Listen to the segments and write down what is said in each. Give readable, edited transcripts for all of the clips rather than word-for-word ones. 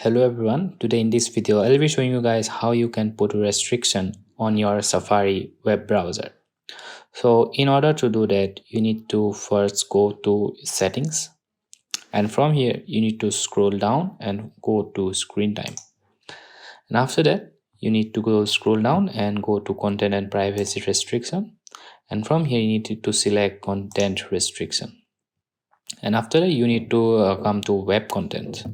Hello everyone, today in this video I'll be showing you guys how you can put a restriction on your Safari web browser. So in order to do that, you need to first go to settings, and from here you need to scroll down and go to screen time. And after that you need to go scroll down and go to content and privacy restriction, and from here you need to select content restriction. And after that you need to come to web content.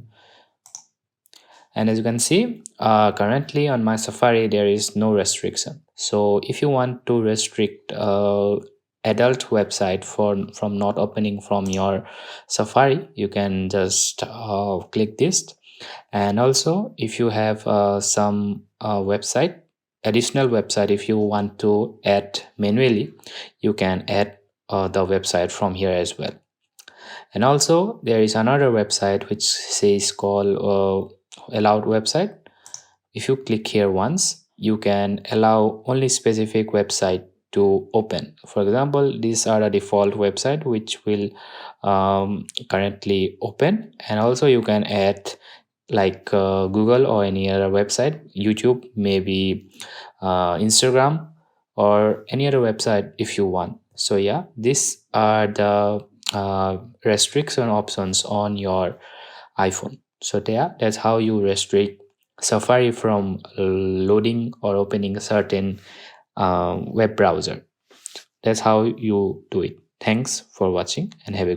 And as you can see, currently on my Safari there is no restriction. So if you want to restrict adult website from not opening from your Safari, you can just click this. And also if you have some website, additional website, if you want to add manually, you can add the website from here as well. And also there is another website which says called allowed website. If you click here once, you can allow only specific website to open. For example, these are the default website which will currently open. And also you can add like Google or any other website, YouTube, maybe Instagram, or any other website if you want. So yeah, these are the restriction options on your iPhone. So there, that's how you restrict Safari from loading or opening a certain web browser. That's how you do it. Thanks for watching and have a